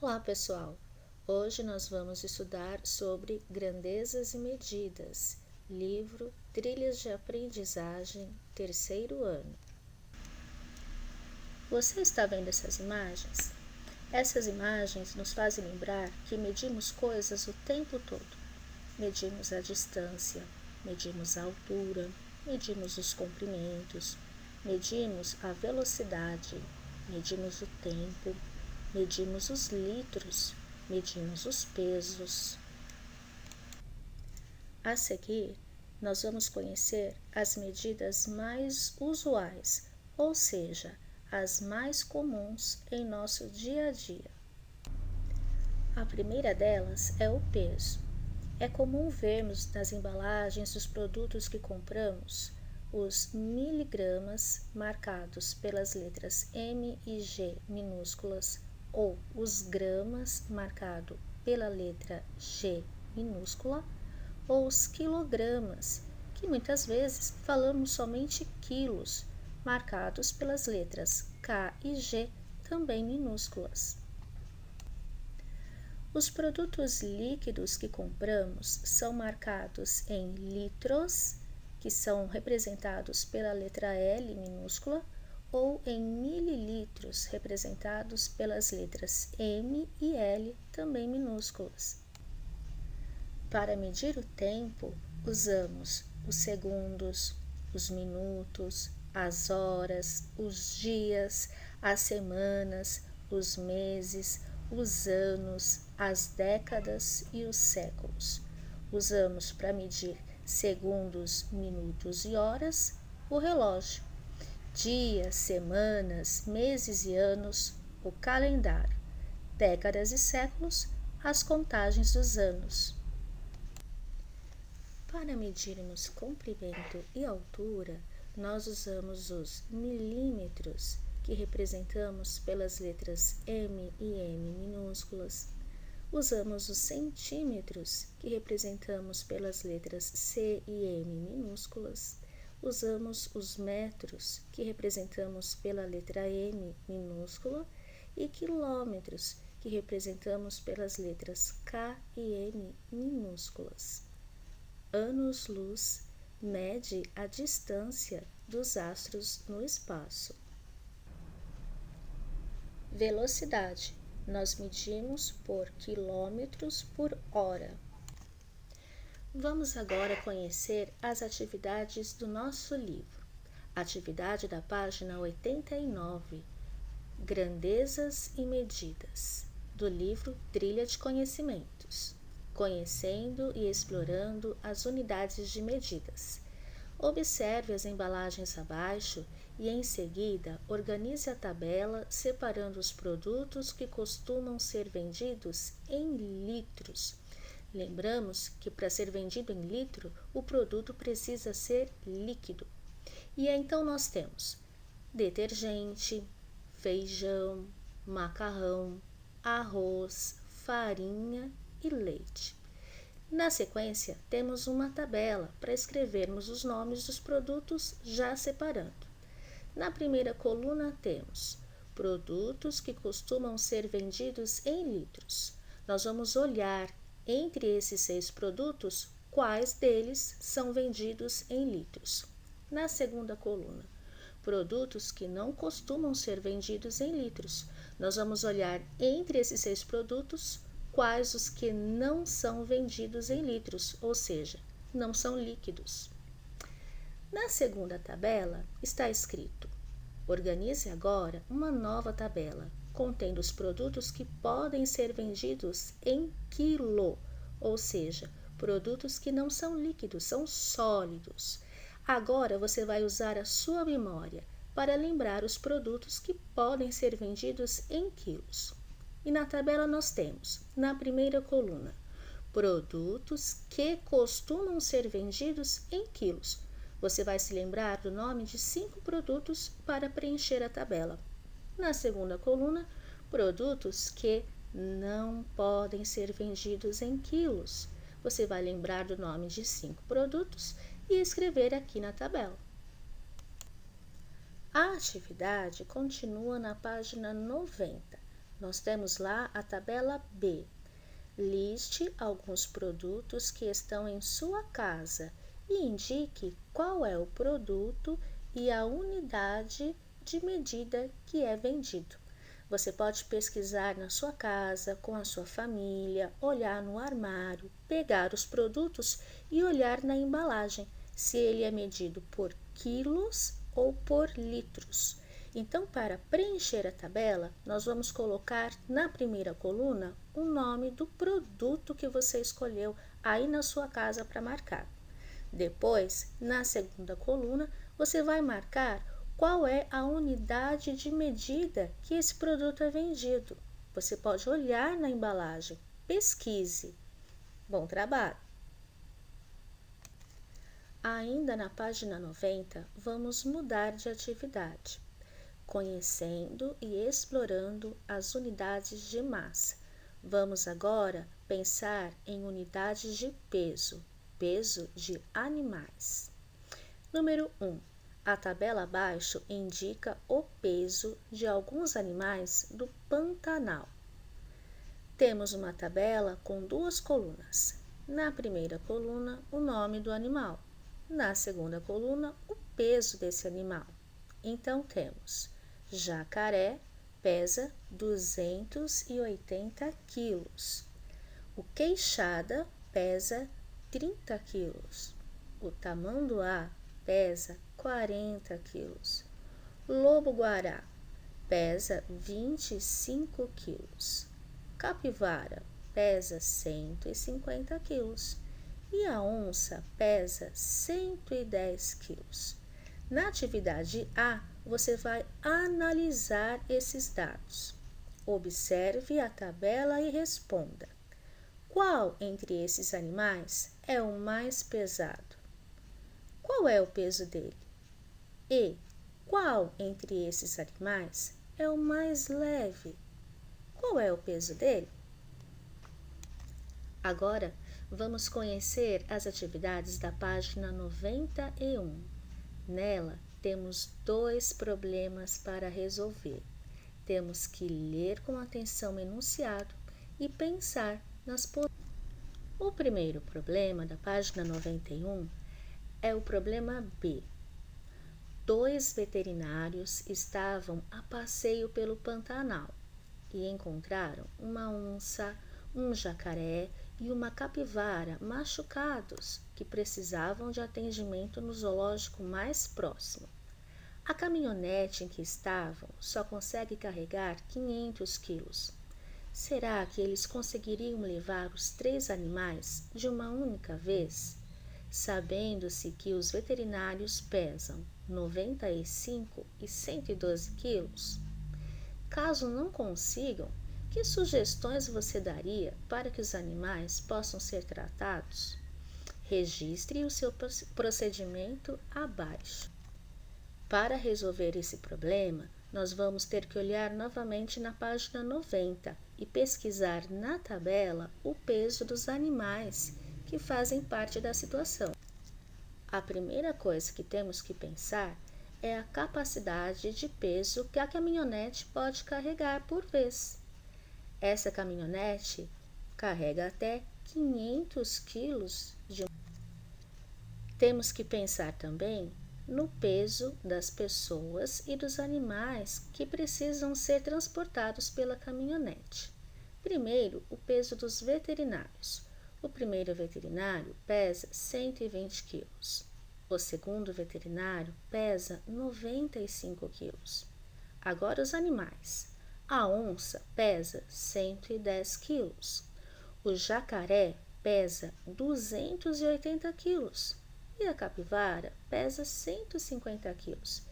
Olá, pessoal! Hoje nós vamos estudar sobre grandezas e medidas, livro Trilhas de Aprendizagem, terceiro ano. Você está vendo essas imagens? Essas imagens nos fazem lembrar que medimos coisas o tempo todo. Medimos a distância, medimos a altura, medimos os comprimentos, medimos a velocidade, medimos o tempo, medimos os litros, medimos os pesos. A seguir, nós vamos conhecer as medidas mais usuais, ou seja, as mais comuns em nosso dia a dia. A primeira delas é o peso. É comum vermos nas embalagens dos produtos que compramos os miligramas marcados pelas letras M e G minúsculas ou os gramas marcado pela letra G minúscula ou os quilogramas, que muitas vezes falamos somente quilos, marcados pelas letras K e G também minúsculas. Os produtos líquidos que compramos são marcados em litros, que são representados pela letra L minúscula, ou em mililitros, representados pelas letras M e L, também minúsculas. Para medir o tempo, usamos os segundos, os minutos, as horas, os dias, as semanas, os meses, os anos, as décadas e os séculos. Usamos para medir segundos, minutos e horas o relógio. Dias, semanas, meses e anos, o calendário. Décadas e séculos, as contagens dos anos. Para medirmos comprimento e altura, nós usamos os milímetros, que representamos pelas letras M e N minúsculas. Usamos os centímetros, que representamos pelas letras C e M minúsculas. Usamos os metros, que representamos pela letra M minúscula, e quilômetros, que representamos pelas letras K e M minúsculas. Anos-luz mede a distância dos astros no espaço. Velocidade. Nós medimos por quilômetros por hora. Vamos agora conhecer as atividades do nosso livro. Atividade da página 89. Grandezas e medidas, do livro Trilha de Conhecimentos. Conhecendo e explorando as unidades de medidas. Observe as embalagens abaixo e, em seguida, organize a tabela separando os produtos que costumam ser vendidos em litros. Lembramos que para ser vendido em litro, o produto precisa ser líquido. E então nós temos detergente, feijão, macarrão, arroz, farinha e leite. Na sequência, temos uma tabela para escrevermos os nomes dos produtos já separando. Na primeira coluna temos produtos que costumam ser vendidos em litros. Nós vamos olhar entre esses 6 produtos quais deles são vendidos em litros. Na segunda coluna, produtos que não costumam ser vendidos em litros. Nós vamos olhar entre esses 6 produtos quais os que não são vendidos em litros, ou seja, não são líquidos. Na segunda tabela está escrito: organize agora uma nova tabela contendo os produtos que podem ser vendidos em quilo, ou seja, produtos que não são líquidos, são sólidos. Agora você vai usar a sua memória para lembrar os produtos que podem ser vendidos em quilos. E na tabela nós temos, na primeira coluna, produtos que costumam ser vendidos em quilos. Você vai se lembrar do nome de 5 produtos para preencher a tabela. Na segunda coluna, produtos que não podem ser vendidos em quilos. Você vai lembrar do nome de 5 produtos e escrever aqui na tabela. A atividade continua na página 90. Nós temos lá a tabela B. Liste alguns produtos que estão em sua casa e indique qual é o produto e a unidade de medida que é vendido. Você pode pesquisar na sua casa, com a sua família, olhar no armário, pegar os produtos e olhar na embalagem, se ele é medido por quilos ou por litros. Então, para preencher a tabela, nós vamos colocar na primeira coluna o nome do produto que você escolheu aí na sua casa para marcar. Depois, na segunda coluna, você vai marcar qual é a unidade de medida que esse produto é vendido. Você pode olhar na embalagem, pesquise. Bom trabalho! Ainda na página 90, vamos mudar de atividade, conhecendo e explorando as unidades de massa. Vamos agora pensar em unidades de peso, peso de animais. Número 1. A tabela abaixo indica o peso de alguns animais do Pantanal. Temos uma tabela com duas colunas. Na primeira coluna, o nome do animal. Na segunda coluna, o peso desse animal. Então, temos jacaré, pesa 280 quilos. O queixada pesa 30 quilos. O tamanduá pesa 40 quilos. Lobo-guará pesa 25 quilos. Capivara pesa 150 quilos. E a onça pesa 110 quilos. Na atividade A, você vai analisar esses dados. Observe a tabela e responda. Qual entre esses animais é o mais pesado? Qual é o peso dele? E qual entre esses animais é o mais leve? Qual é o peso dele? Agora, vamos conhecer as atividades da página 91. Nela, temos dois problemas para resolver. Temos que ler com atenção o enunciado e pensar nas possibilidades. O primeiro problema da página 91 é o problema B. Dois veterinários estavam a passeio pelo Pantanal e encontraram uma onça, um jacaré e uma capivara machucados que precisavam de atendimento no zoológico mais próximo. A caminhonete em que estavam só consegue carregar 500 quilos. Será que eles conseguiriam levar os três animais de uma única vez? Sabendo-se que os veterinários pesam 95 e 112 quilos? Caso não consigam, que sugestões você daria para que os animais possam ser tratados? Registre o seu procedimento abaixo. Para resolver esse problema, nós vamos ter que olhar novamente na página 90 e pesquisar na tabela o peso dos animais que fazem parte da situação. A primeira coisa que temos que pensar é a capacidade de peso que a caminhonete pode carregar por vez. Essa caminhonete carrega até 500 quilos de. Temos que pensar também no peso das pessoas e dos animais que precisam ser transportados pela caminhonete. Primeiro, o peso dos veterinários. O primeiro veterinário pesa 120 quilos. O segundo veterinário pesa 95 quilos. Agora os animais. A onça pesa 110 quilos. O jacaré pesa 280 quilos. E a capivara pesa 150 quilos.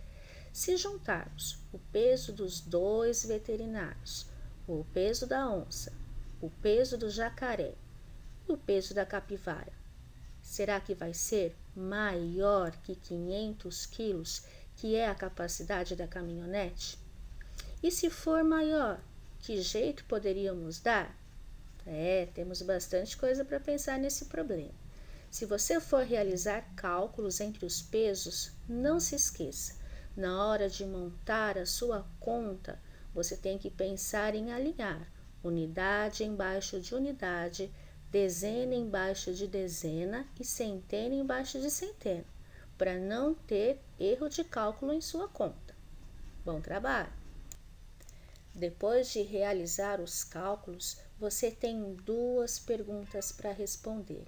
Se juntarmos o peso dos dois veterinários, o peso da onça, o peso do jacaré e o peso da capivara, será que vai ser maior que 500 quilos, que é a capacidade da caminhonete? E se for maior, que jeito poderíamos dar? Temos bastante coisa para pensar nesse problema. Se você for realizar cálculos entre os pesos, não se esqueça, na hora de montar a sua conta, Você tem que pensar em alinhar unidade embaixo de unidade, dezena embaixo de dezena e centena embaixo de centena, para não ter erro de cálculo em sua conta. Bom trabalho! Depois de realizar os cálculos, você tem 2 perguntas para responder.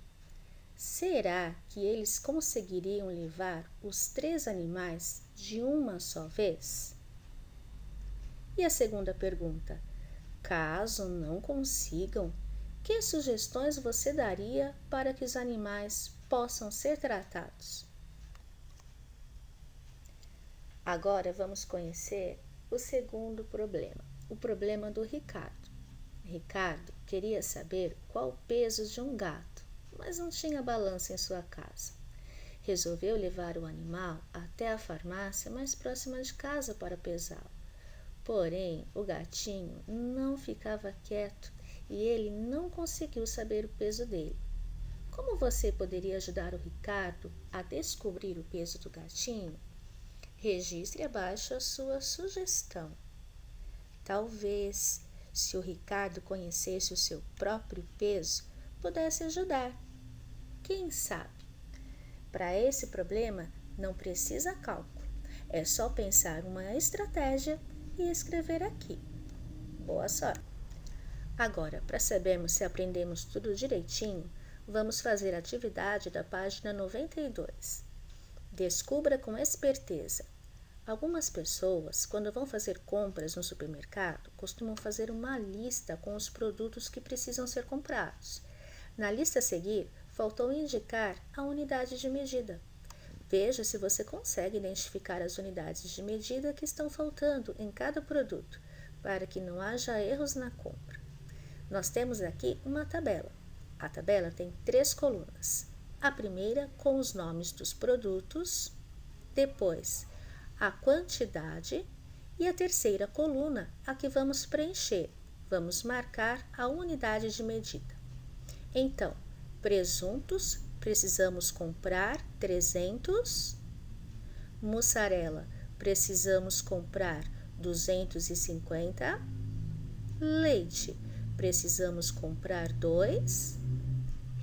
Será que eles conseguiriam levar os 3 animais de uma só vez? E a segunda pergunta: caso não consigam, que sugestões você daria para que os animais possam ser tratados? Agora vamos conhecer o segundo problema, o problema do Ricardo. Ricardo queria saber qual o peso de um gato, mas não tinha balança em sua casa. Resolveu levar o animal até a farmácia mais próxima de casa para pesá-lo. Porém, o gatinho não ficava quieto e ele não conseguiu saber o peso dele. Como você poderia ajudar o Ricardo a descobrir o peso do gatinho? Registre abaixo a sua sugestão. Talvez, se o Ricardo conhecesse o seu próprio peso, pudesse ajudar. Quem sabe? Para esse problema, não precisa cálculo. É só pensar uma estratégia e escrever aqui. Boa sorte! Agora, para sabermos se aprendemos tudo direitinho, vamos fazer a atividade da página 92. Descubra com esperteza. Algumas pessoas, quando vão fazer compras no supermercado, costumam fazer uma lista com os produtos que precisam ser comprados. Na lista a seguir, faltou indicar a unidade de medida. Veja se você consegue identificar as unidades de medida que estão faltando em cada produto, para que não haja erros na compra. Nós temos aqui uma tabela. A tabela tem 3 colunas. A primeira com os nomes dos produtos, depois a quantidade e a terceira coluna a que vamos preencher. Vamos marcar a unidade de medida. Então, presuntos, precisamos comprar 300. Mussarela, precisamos comprar 250. Leite, precisamos comprar 2.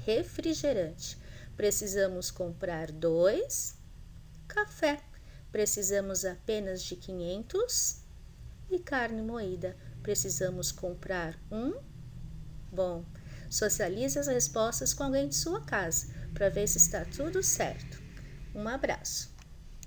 Refrigerante, precisamos comprar 2. Café, precisamos apenas de 500. E carne moída, precisamos comprar 1. Bom, socialize as respostas com alguém de sua casa para ver se está tudo certo. Um abraço!